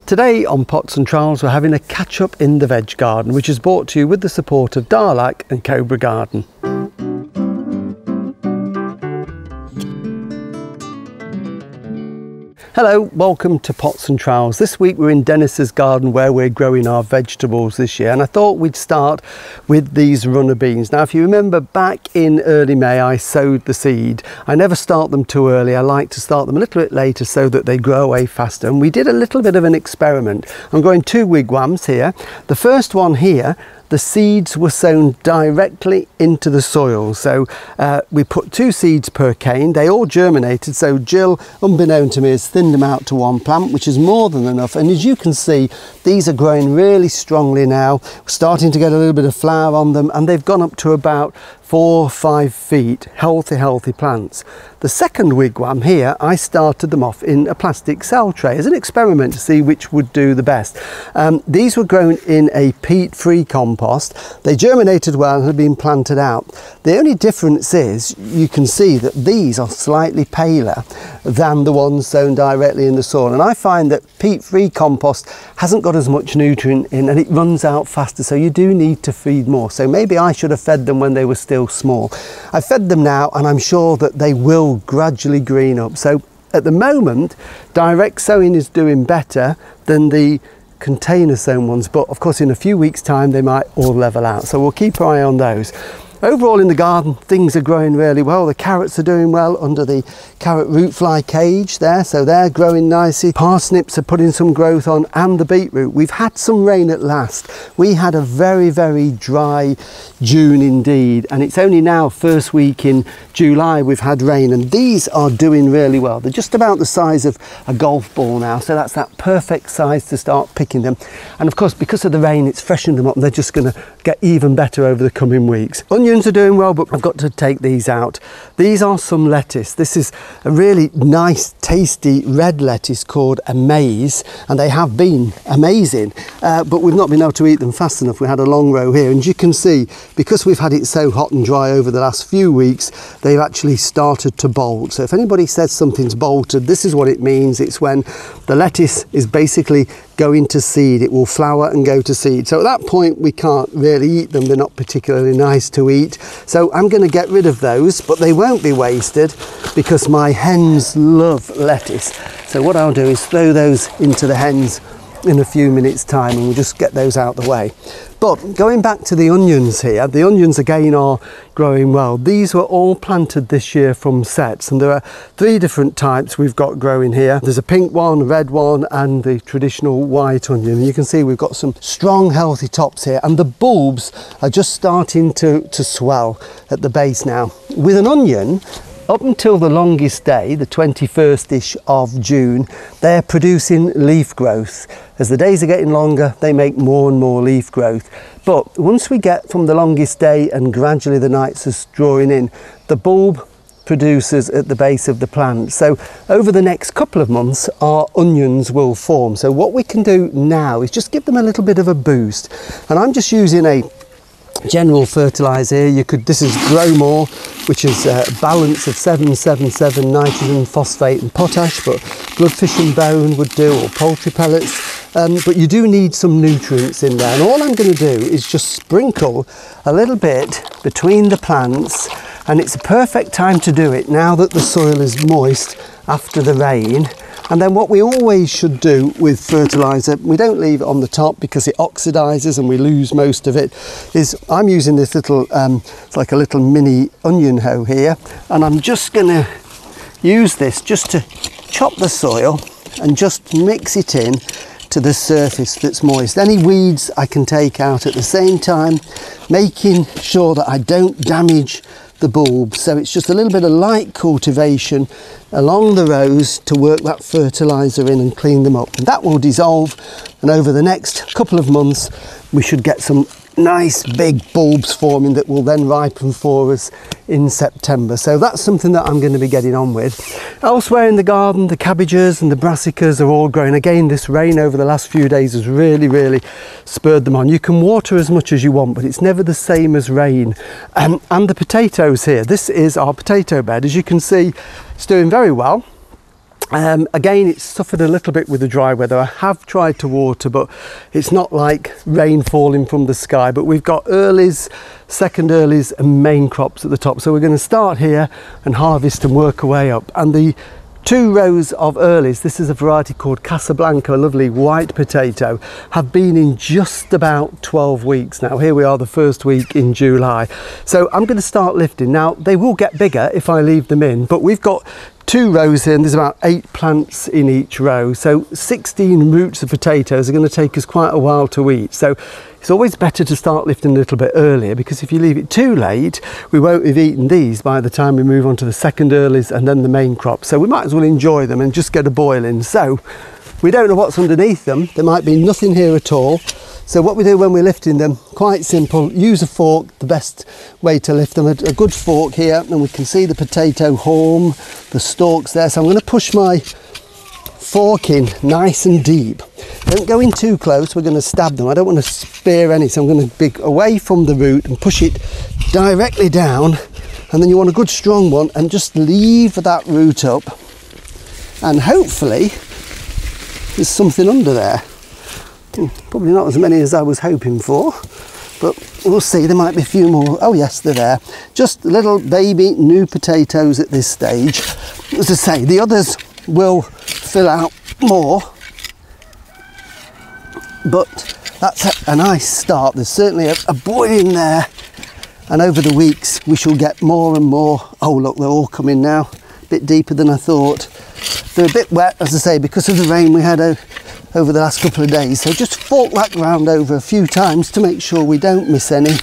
Today on Pots and Trowels we're having a catch up in the veg garden, which is brought to you with the support of Allett and Cobra Garden. Hello, welcome to Pots and Trowels. This week we're in Dennis's garden where we're growing our vegetables this year, and I thought we'd start with these runner beans. Now if you remember, back in early May I sowed the seed. I never start them too early. I like to start them a little bit later so that they grow away faster, and we did a little bit of an experiment. I'm growing two wigwams here. The first one here, the seeds were sown directly into the soil. So we put 2 seeds per cane. They all germinated. So Jill, unbeknown to me, has thinned them out to 1 plant, which is more than enough. And as you can see, these are growing really strongly now. We're starting to get a little bit of flower on them, and they've gone up to about 4 or 5 feet. Healthy plants. The second wigwam here, I started them off in a plastic cell tray as an experiment to see which would do the best. These were grown in a peat-free compost. They germinated well and had been planted out. The only difference is you can see that these are slightly paler than the ones sown directly in the soil, and I find that peat-free compost hasn't got as much nutrient in and it runs out faster, so you do need to feed more. So maybe I should have fed them when they were still small. I fed them now and I'm sure that they will gradually green up. So at the moment direct sowing is doing better than the container sown ones, but of course in a few weeks time they might all level out, so we'll keep our eye on those. Overall in the garden things are growing really well. The carrots are doing well under the carrot root fly cage there, so they're growing nicely. Parsnips are putting some growth on, and the beetroot. We've had some rain at last. We had a very dry June indeed, and it's only now first week in July we've had rain, and these are doing really well. They're just about the size of a golf ball now, so that's that perfect size to start picking them. And of course because of the rain it's freshened them up, and they're just going to get even better over the coming weeks. Onions are doing well, but I've got to take these out. These are some lettuce. This is a really nice tasty red lettuce called a maize, and they have been amazing, but we've not been able to eat them fast enough. We had a long row here, and you can see because we've had it so hot and dry over the last few weeks they've actually started to bolt. So if anybody says something's bolted, this is what it means. It's when the lettuce is basically going to seed. It will flower and go to seed. So at that point we can't really eat them. They're not particularly nice to eat. So I'm going to get rid of those, but they won't be wasted because my hens love lettuce. So what I'll do is throw those into the hens in a few minutes time, and we'll just get those out the way. But going back to the onions here, the onions again are growing well. These were all planted this year from sets, and there are 3 different types we've got growing here. There's a pink one, a red one, and the traditional white onion. And you can see we've got some strong healthy tops here, and the bulbs are just starting to swell at the base now. With an onion, up until the longest day, the 21st-ish of June, they're producing leaf growth. As the days are getting longer, they make more and more leaf growth. But once we get from the longest day and gradually the nights are drawing in, the bulb produces at the base of the plant. So over the next couple of months, our onions will form. So what we can do now is just give them a little bit of a boost. And I'm just using a general fertilizer here. This is Grow More, which is a balance of 777 nitrogen, phosphate and potash, but bloodfish and bone would do, or poultry pellets. But you do need some nutrients in there, and all I'm going to do is just sprinkle a little bit between the plants, and it's a perfect time to do it now that the soil is moist after the rain. And then what we always should do with fertiliser, we don't leave it on the top because it oxidises and we lose most of it, is I'm using this little, it's like a little mini onion hoe here, and I'm just going to use this just to chop the soil and just mix it in to the surface that's moist. Any weeds I can take out at the same time, making sure that I don't damage the bulb. So it's just a little bit of light cultivation along the rows to work that fertiliser in and clean them up, and that will dissolve, and over the next couple of months we should get some nice big bulbs forming that will then ripen for us in September. So that's something that I'm going to be getting on with. Elsewhere in the garden, the cabbages and the brassicas are all growing. Again, this rain over the last few days has really spurred them on. You can water as much as you want, but it's never the same as rain. And the potatoes here, this is our potato bed. As you can see, it's doing very well. Again, it's suffered a little bit with the dry weather. I have tried to water, but it's not like rain falling from the sky. But we've got earlies, second earlies and main crops at the top. So we're going to start here and harvest and work our way up. And the 2 rows of earlies, this is a variety called Casablanca, a lovely white potato, have been in just about 12 weeks now. Here we are, the first week in July. So I'm going to start lifting. Now, they will get bigger if I leave them in, but we've got 2 rows here and there's about 8 plants in each row. So 16 roots of potatoes are going to take us quite a while to eat. So it's always better to start lifting a little bit earlier, because if you leave it too late, we won't have eaten these by the time we move on to the second earlies and then the main crop. So we might as well enjoy them and just get a boil in. So we don't know what's underneath them. There might be nothing here at all. So what we do when we're lifting them, quite simple, use a fork, the best way to lift them. A good fork here, and we can see the potato haulm, the stalks there. So I'm going to push my fork in nice and deep. Don't go in too close, we're going to stab them. I don't want to spear any, so I'm going to be away from the root and push it directly down. And then you want a good strong one, and just leave that root up, and hopefully there's something under there. Probably not as many as I was hoping for, but we'll see. There might be a few more. Oh yes, they're there. Just little baby new potatoes at this stage. As I say, the others will fill out more, but that's a nice start. There's certainly a boy in there, and over the weeks we shall get more and more. Oh look, they're all coming now, a bit deeper than I thought. They're a bit wet, as I say, because of the rain we had over the last couple of days. So just fork that ground over a few times to make sure we don't miss any.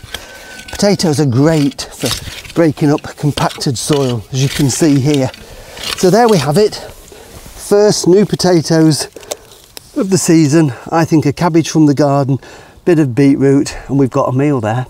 Potatoes are great for breaking up compacted soil, as you can see here. So there we have it. First new potatoes of the season. I think a cabbage from the garden, bit of beetroot, and we've got a meal there.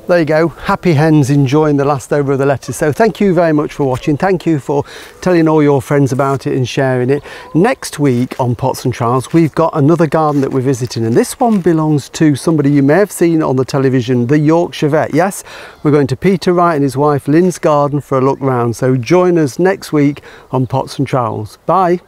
There you go, happy hens enjoying the last over of the lettuce. So thank you very much for watching. Thank you for telling all your friends about it and sharing it. Next week on Pots and Trowels, we've got another garden that we're visiting, and this one belongs to somebody you may have seen on the television, the Yorkshire Vet. Yes, we're going to Peter Wright and his wife Lynn's garden for a look round. So join us next week on Pots and Trowels. Bye.